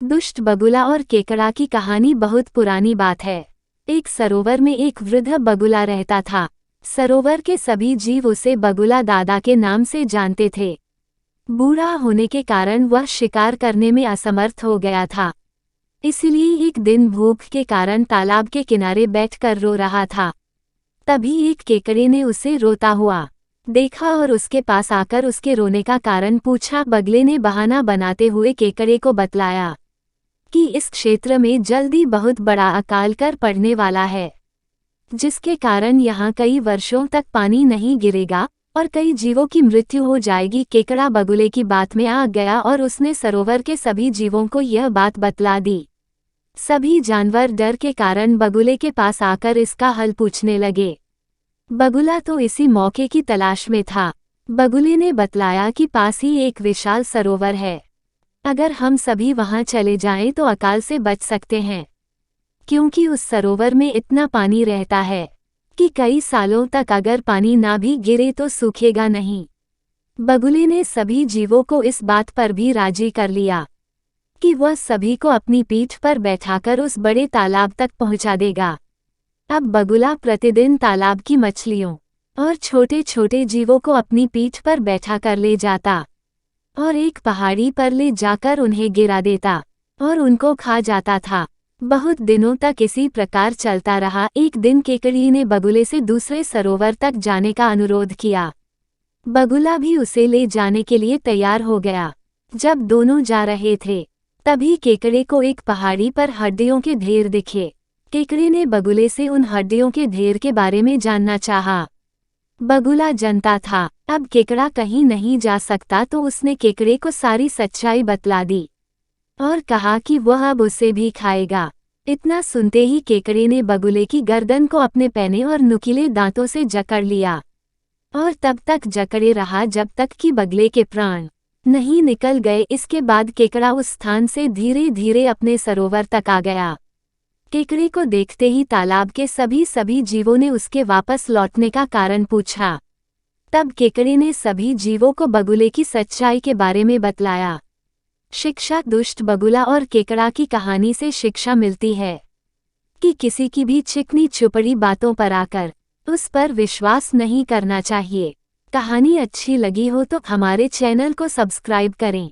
दुष्ट बगुला और केकड़ा की कहानी बहुत पुरानी बात है। एक सरोवर में एक वृद्ध बगुला रहता था। सरोवर के सभी जीव उसे बगुला दादा के नाम से जानते थे। बूढ़ा होने के कारण वह शिकार करने में असमर्थ हो गया था। इसलिए एक दिन भूख के कारण तालाब के किनारे बैठकर रो रहा था। तभी एक केकड़े ने उसे रोता हुआ देखा और उसके पास आकर उसके रोने का कारण पूछा। बगले ने बहाना बनाते हुए केकड़े को बतलाया कि इस क्षेत्र में जल्दी बहुत बड़ा अकाल कर पड़ने वाला है, जिसके कारण यहाँ कई वर्षों तक पानी नहीं गिरेगा और कई जीवों की मृत्यु हो जाएगी। केकड़ा बगुले की बात में आ गया और उसने सरोवर के सभी जीवों को यह बात बतला दी। सभी जानवर डर के कारण बगुले के पास आकर इसका हल पूछने लगे। बगुला तो इसी मौके की तलाश में था। बगुले ने बतलाया कि पास ही एक विशाल सरोवर है। अगर हम सभी वहां चले जाएं तो अकाल से बच सकते हैं, क्योंकि उस सरोवर में इतना पानी रहता है कि कई सालों तक अगर पानी ना भी गिरे तो सूखेगा नहीं। बगुले ने सभी जीवों को इस बात पर भी राजी कर लिया कि वह सभी को अपनी पीठ पर बैठाकर उस बड़े तालाब तक पहुंचा देगा। अब बगुला प्रतिदिन तालाब की मछलियों और छोटे छोटे जीवों को अपनी पीठ पर बैठाकर ले जाता और एक पहाड़ी पर ले जाकर उन्हें गिरा देता और उनको खा जाता था। बहुत दिनों तक इसी प्रकार चलता रहा। एक दिन केकड़ी ने बगुले से दूसरे सरोवर तक जाने का अनुरोध किया। बगुला भी उसे ले जाने के लिए तैयार हो गया। जब दोनों जा रहे थे तभी केकड़े को एक पहाड़ी पर हड्डियों के ढेर दिखे। केकड़े ने बगुले से उन हड्डियों के ढेर के बारे में जानना चाहा। बगुला जनता था अब केकड़ा कहीं नहीं जा सकता, तो उसने केकड़े को सारी सच्चाई बतला दी और कहा कि वह अब उसे भी खाएगा। इतना सुनते ही केकड़े ने बगुले की गर्दन को अपने पैने और नुकीले दांतों से जकड़ लिया और तब तक जकड़े रहा जब तक कि बगले के प्राण नहीं निकल गए। इसके बाद केकड़ा उस स्थान से धीरे धीरे अपने सरोवर तक आ गया। केकड़े को देखते ही तालाब के सभी जीवों ने उसके वापस लौटने का कारण पूछा। तब केकड़े ने सभी जीवों को बगुले की सच्चाई के बारे में बतलाया। शिक्षा। दुष्ट बगुला और केकड़ा की कहानी से शिक्षा मिलती है कि किसी की भी चिकनी चुपड़ी बातों पर आकर उस पर विश्वास नहीं करना चाहिए। कहानी अच्छी लगी हो तो हमारे चैनल को सब्सक्राइब करें।